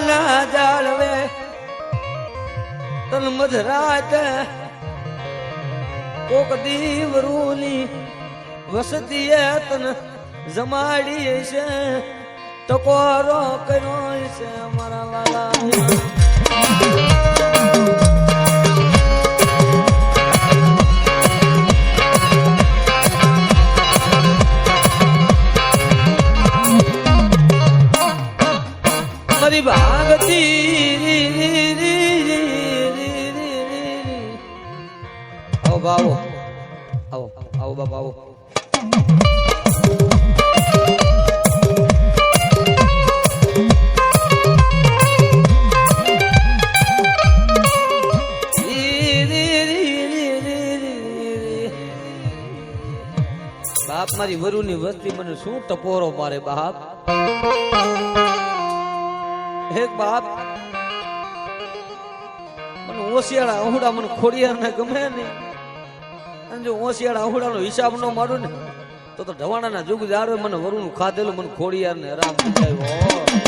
ના જાળવે તન મધરાત કોક દીવરૂની વસતીએ તન જમાડી છે ટકોરો કર્યો છે મારા વાલા મારી ભાગતી આવો બાવો આવો આવો બાપા આવો બાપ મારી વરુની વસ્તી મને શું ટપોરો મારે બાપ એક બાપ મને ઓશિયાળા અહુડા મને ખોડિયાર ને ગમે નહીં અને જો ઓશિયાળા અહુડા નો હિસાબ ન મારું ને તો ઢવાણા ના જુગ જાડવે મને વરુનું ખાધેલું મને ખોડિયાર ને રામ સમજાવ્યો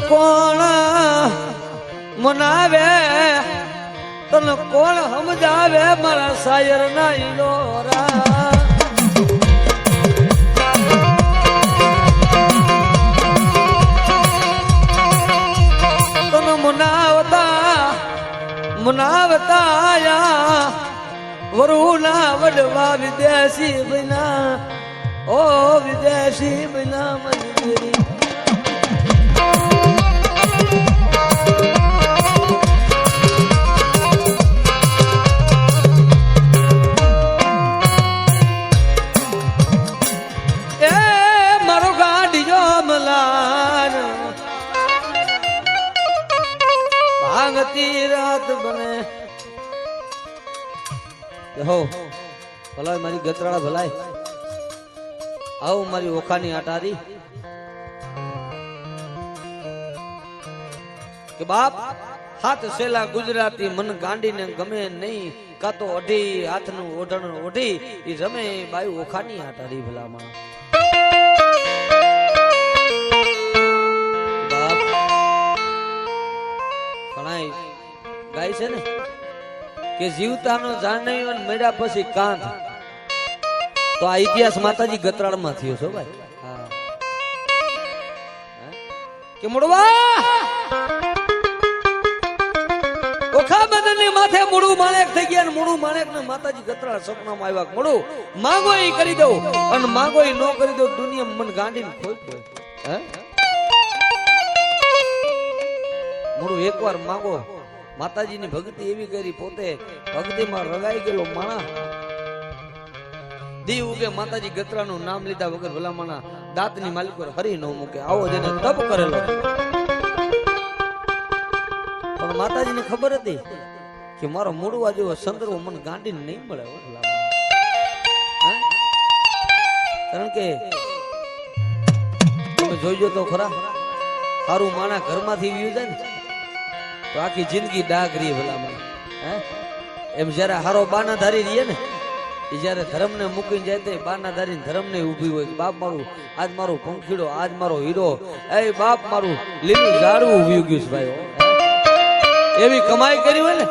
કોણ મનાવે તન કોણ સમજાવે મારા શાયર ના ઈલોરા તન મનાવતા વરુના વડવા વિદેશી બના ઓ વિદેશી બના મંદિરી ભાંગતી રાત બને હો ભલાય મારી ગતરાળા ભલાય આવ મારી ઓખાની આટારી કે બાપ હાથ સેલા ગુજરાતી મન ગાંડીને ગમે નહીં કાતો અઢી હાથનું ઓઢણ ઓઢી ઈ રમે બાઈ ઓખાની આટારી ભલામાં ગાય છે ને કે જીવતાનો જાણ્યો ને મળ્યા પછી કાંત તો આ ઇતિહાસ માતાજી ગતરાળમાં થયો છો ભાઈ હા કે મુડવા ઓખા બદનની માથે મુડું માણેક થઈ ગયા ને મુડું માણેક ને માતાજી ગતરાળ સપનામાં આવ્યા મુડું માંગો ઈ કરી દઉં અને માંગો ઈ નો કરી દઉં દુનિયા મન ગાંડીને ખોઈ દે હે મુડું એકવાર માંગો માતાજીની ભક્તિ એવી કરી પોતે ભક્તિમાં રગાઈ ગયેલો માણા દીવ ઉગે માતાજી ગતરાનું નામ લીધા વગર ભલા માણા દાંતની માલિકો હરી ન મૂકે આવો જેને તપ કરેલો પણ માતાજીને ખબર હતી કે મારો મૂળવા જેવો સંદર્ભ મને ગાંડીને નહીં મળે કારણ કે તમે જોઈજો તો ખરા સારું માણા ઘરમાંથી વ્યુ જાય ને તો આખી જિંદગી ડાઘ રહી ભલામાં એમ જયારે હારો બાનાધારી રહીએ ને એ જયારે ધર્મ ને મૂકીને જાય તો બાનાધારી ધર્મ ને ઉભી હોય બાપ મારું આજ મારો પંખીડો આજ મારો હીરો એ બાપ મારું લીલું ઝાડવું ઉભી ગયું છે ભાઈ એવી કમાઈ કરી હોય ને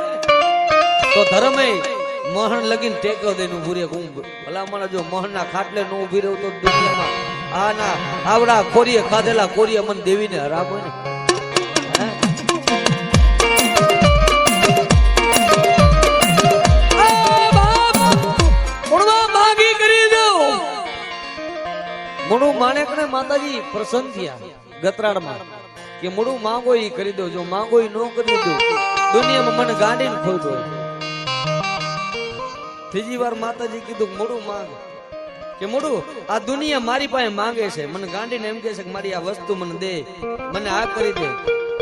તો ધર્મે મોહન લગીને ટેકો દઈને ઉભું રે હું ભલામણ જો મોહન ના ખાટલે ન ઉભી રહ્યું તો દુનિયામાં આના આવડા કોરીએ ખાધેલા કોરીએ મન દેવીને હરાબ હોય ને મુડું માણેક ને માતાજી પ્રસન્ન થયા ગતરાળમાં કે મુડું માંગો ઈ કરી દો જો માંગો ઈ નો કરી દો દુનિયામાં મને ગાંડીને ખોઈ દો ત્રીજી વાર માતાજી કીધું મુડું માંગ કે મોડું આ દુનિયા મારી પાસે માંગે છે, મને ગાંડીને એમ કહે છે કે મારી આ વસ્તુ મને દે, મને આ કરી દે.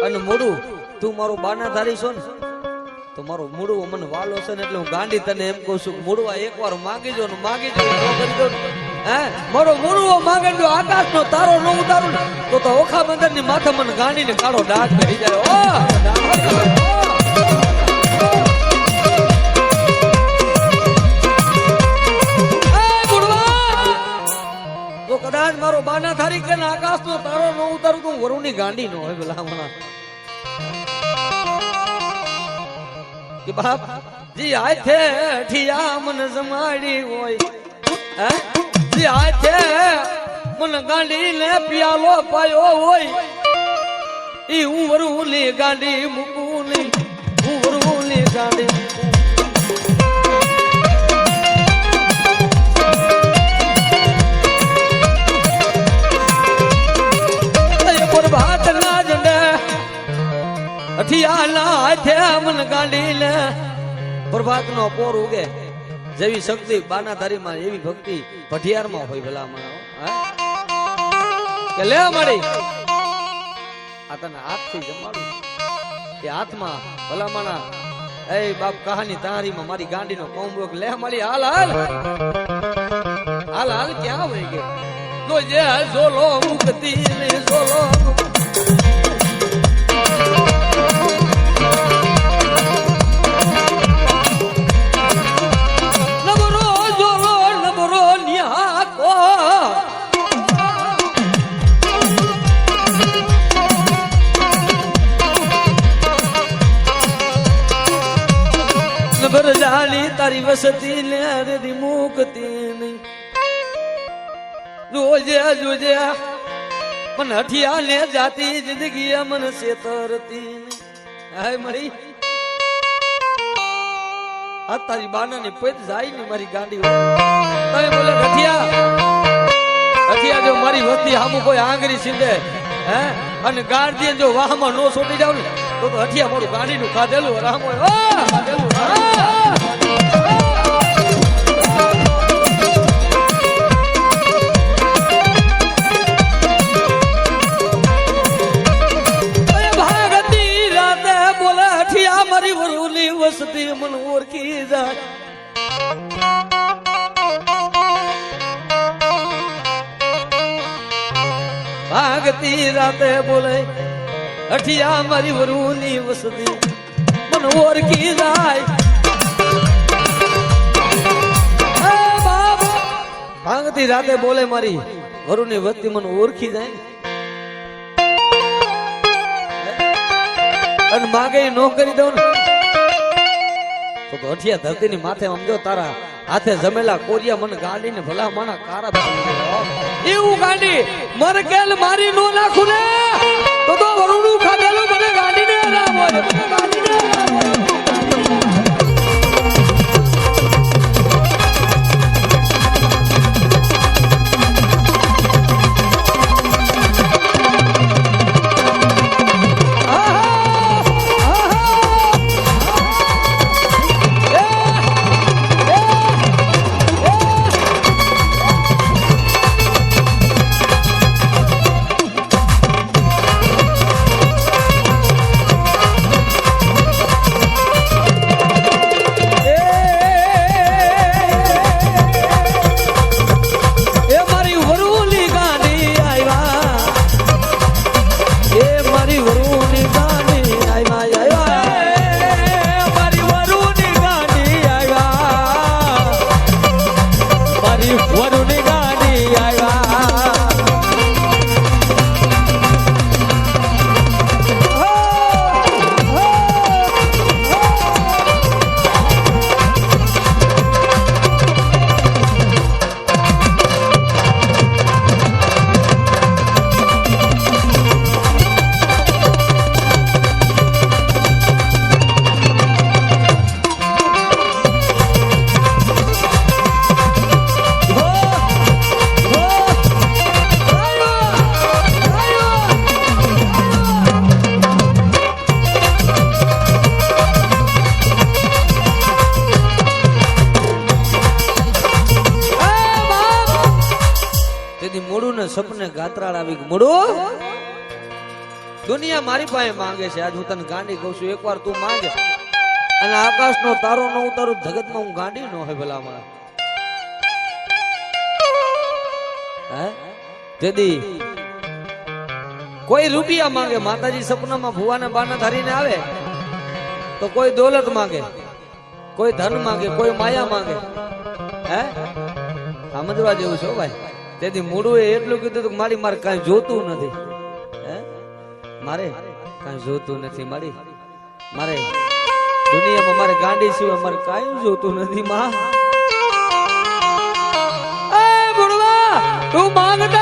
અને મોડું તું મારો બાનાધારી છો ને, તો મારો મૂળવો મને વાલો છે ને, એટલે હું ગાંડી તને એમ કહું છું, મૂળવા એકવાર માગી જો ને માગી જો હે મારો મૂળવો માગે જો આકાશ નો તારો ન ઉતારું ને તો ઓખા બંદર ની માથે મને ગાંડીને કાળો ડાઘ કરી જાય. તો કદાચ મારો બાનાધારી કે આકાશ નો તારો ન ઉતારું તો વરુની ગાંડી નો હોય ભલામણા કે બાપ જી આથે ઠિયા મન જમાડી હોય, હે જી આથે મન ગાંડી ને પિયાલો પાયો હોય, ઈ હું વરુની ગાંડી મૂકું નહીં, હું વરુની ગાંડી ભાત ના જંડે અઠિયાના હાથે મન ગાંડીને પ્રભાત નો પોર ઉગે જેવી શક્તિ બાનાધારી માં એવી ભક્તિ ભઠિયાર માં હોય ભલામણ કે લે મારી આ તને હાથ થી જમાડું કે હાથમાં ભલામણા એ બાપ કહાની તારી માં મારી ગાંડી નો કોમ્બો લે મારી હાલ હાલ હાલ હાલ ક્યાં હોય ગયો તો જે ઝોલો મુક્તિ ને ઝોલો નબરો ઝોલો નબરો નિહાકો નબર જાની તારી વસતી ને રે મુક્તિ નહીં જોજે જોજે મન હઠિયા ને જાતી જિંદગી મન સેતરતી હાય મરી આ તારી બાના ની પેટ જાય ને મારી ગાંડી તમે બોલે હઠિયા જો મારી વસ્તી હામુ કોઈ આંગળી સીંધે હે અને ગાર્ડિયન જો વાહમાં નો છોટી જાવ ને તો હઠિયા મારું ગાંડી નું ખાધેલું રામ હોય ખાધેલું મારી વરુની વસતી મન ઓળખી જાય ભાગતી રાતે બોલે અઠિયા મારી વરુની વસતી મન ઓળખી જાય ભાગતી રાતે બોલે મારી વરુની વસતી મન ઓળખી જાય અને માગે નો કરી દઉં ને તો અઠિયા ધરતી ની માથે સમજો તારા હાથે જમેલા કોરિયા મને ગાંડી ને ભલા માના કારા એવું ગાંડી મર કેલ મારી નો નાખું ને તો વરુણું ખાધેલું મને ગાંડી ને રામ હોય મને ગાંડી ને રામ હોય તેથી મોડું ને સપને ગાત્રાળ આવી ગયું. મોડું દુનિયા મારી પાસે માંગે છે. આજ હું તને ગાંડી કહું છું, એકવાર તું માંગે અને આકાશનો તારો ન ઉતારું જગતમાં હું ગાંડી ન હોય ભલા મારા. હે તેથી કોઈ રૂપિયા માંગે, માતાજી સપનામાં ભુવાને બાના ધરીને આવે તો કોઈ દોલત માંગે, કોઈ ધન માંગે, કોઈ માયા માંગે. હે સમજવા જેવું છે ભાઈ. તેથી મૂળું એટલું કીધું કે મારે કાંઈ જોતું નથી. હે મારે કાંઈ જોતું નથી. મારે દુનિયામાં મારે ગાંડી સિવાય મારે કાંઈ જોતું નથી. માં એ ભણવા તું માંગતા